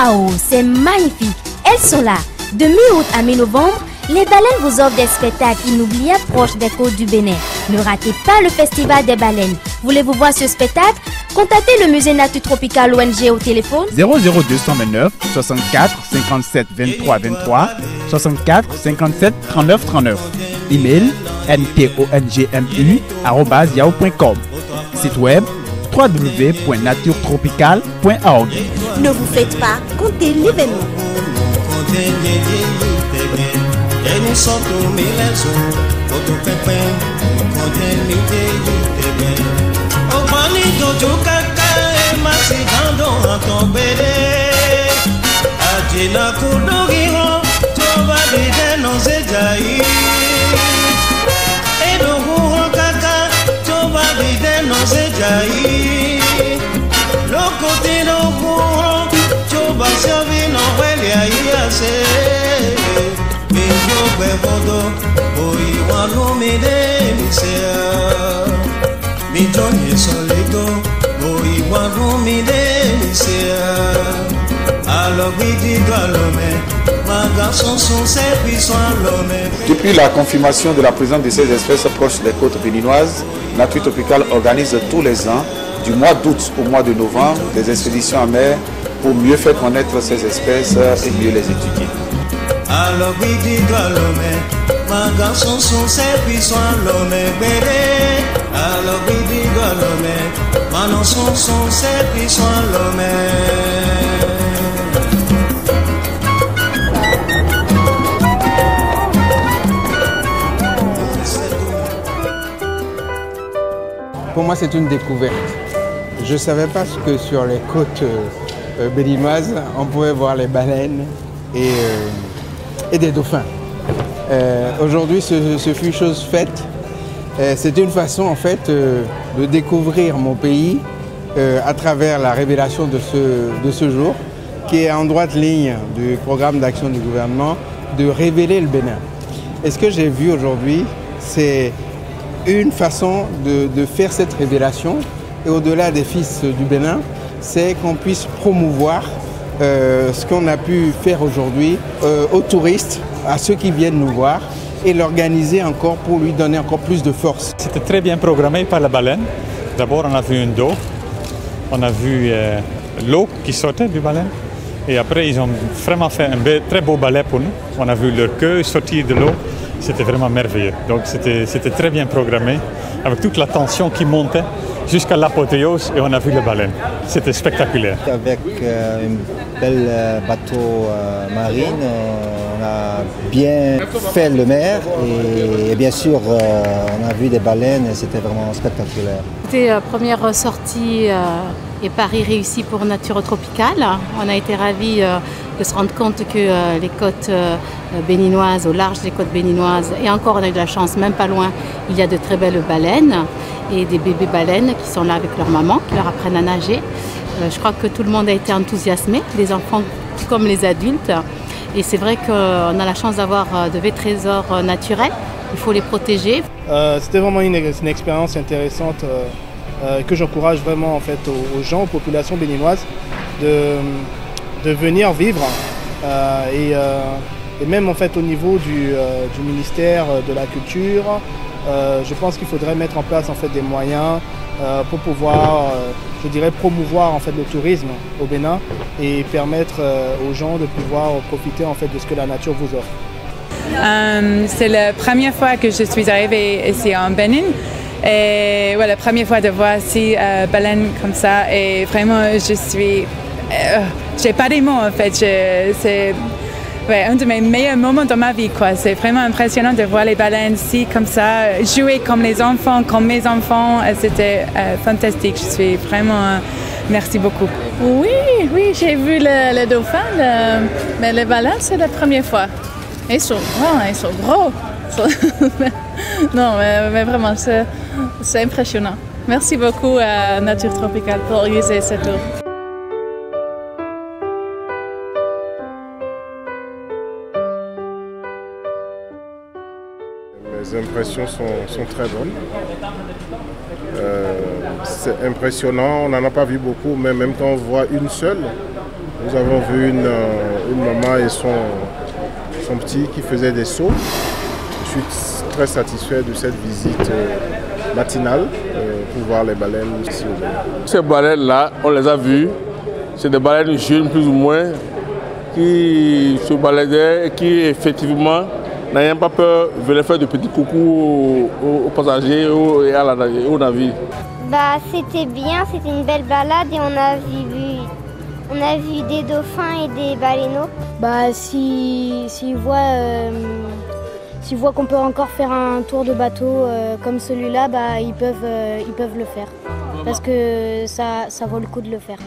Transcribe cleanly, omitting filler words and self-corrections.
Waouh, c'est magnifique. Elles sont là. De mi-août à mi-novembre, les baleines vous offrent des spectacles inoubliables proches des côtes du Bénin. Ne ratez pas le Festival des baleines. Voulez-vous voir ce spectacle? Contactez le musée Nature Tropicale ONG au téléphone 00229 64 57 23 23 64 57 39 39. Email ntongmu@yahoo.com. Site web www.naturetropicale.org. Ne vous faites pas compter l'événement. Depuis la confirmation de la présence de ces espèces proches des côtes béninoises, Nature Tropicale organise tous les ans, du mois d'août au mois de novembre, des expéditions en mer pour mieux faire connaître ces espèces et mieux les étudier. Pour moi, c'est une découverte. Je ne savais pas que sur les côtes béninoises, on pouvait voir les baleines et des dauphins. Aujourd'hui, ce fut chose faite. C'est une façon, en fait, de découvrir mon pays à travers la révélation de ce jour, qui est en droite ligne du programme d'action du gouvernement, de révéler le Bénin. Et ce que j'ai vu aujourd'hui, c'est une façon de faire cette révélation. Et au-delà des fils du Bénin, c'est qu'on puisse promouvoir ce qu'on a pu faire aujourd'hui aux touristes, à ceux qui viennent nous voir, et l'organiser encore pour lui donner encore plus de force. C'était très bien programmé par la baleine. D'abord, on a vu une dos, on a vu l'eau qui sortait du baleine. Et après, ils ont vraiment fait un très beau ballet pour nous. On a vu leur queue sortir de l'eau. C'était vraiment merveilleux. Donc c'était très bien programmé, avec toute la tension qui montait jusqu'à l'apothéose, et on a vu les baleines. C'était spectaculaire. Avec un bel bateau marine, on a bien fait le mer et bien sûr on a vu des baleines et c'était vraiment spectaculaire. C'était la première sortie et pari réussi pour Nature Tropicale. On a été ravis de se rendre compte que les côtes béninoises, au large des côtes béninoises, et encore on a eu de la chance, même pas loin, il y a de très belles baleines et des bébés baleines qui sont là avec leur maman, qui leur apprennent à nager. Je crois que tout le monde a été enthousiasmé, les enfants comme les adultes. Et c'est vrai qu'on a la chance d'avoir de vrais trésors naturels, il faut les protéger. C'était vraiment une expérience intéressante que j'encourage vraiment en fait, aux gens, aux populations béninoises de venir vivre et même en fait, au niveau du ministère de la Culture, je pense qu'il faudrait mettre en place en fait, des moyens pour pouvoir, je dirais, promouvoir en fait, le tourisme au Bénin et permettre aux gens de pouvoir profiter en fait, de ce que la nature vous offre. C'est la première fois que je suis arrivée ici en Bénin. Et ouais, la première fois de voir ces baleines comme ça. Et vraiment, je suis... j'ai pas des mots en fait. C'est un de mes meilleurs moments dans ma vie, quoi. C'est vraiment impressionnant de voir les baleines ici comme ça, jouer comme les enfants, comme mes enfants. C'était fantastique. Je suis vraiment... merci beaucoup. Oui, j'ai vu le dauphin, mais les baleines, c'est la première fois. Ils sont gros. Non, mais vraiment, c'est impressionnant. Merci beaucoup à Nature Tropicale pour organiser cette tour. Les impressions sont très bonnes. C'est impressionnant, on n'en a pas vu beaucoup, mais même quand on voit une seule, Nous avons vu une maman et son petit qui faisaient des sauts. Je suis très satisfait de cette visite matinale pour voir les baleines ici au Bénin. Ces baleines-là, on les a vues. C'est des baleines jeunes plus ou moins qui se baladaient et qui effectivement n'ayant pas peur venaient faire de petits coucous aux passagers et au navire. Bah, c'était bien, c'était une belle balade et on a vu des dauphins et des baleineaux. Bah, s'ils voient qu'on peut encore faire un tour de bateau comme celui-là, bah, ils peuvent le faire. Parce que ça vaut le coup de le faire.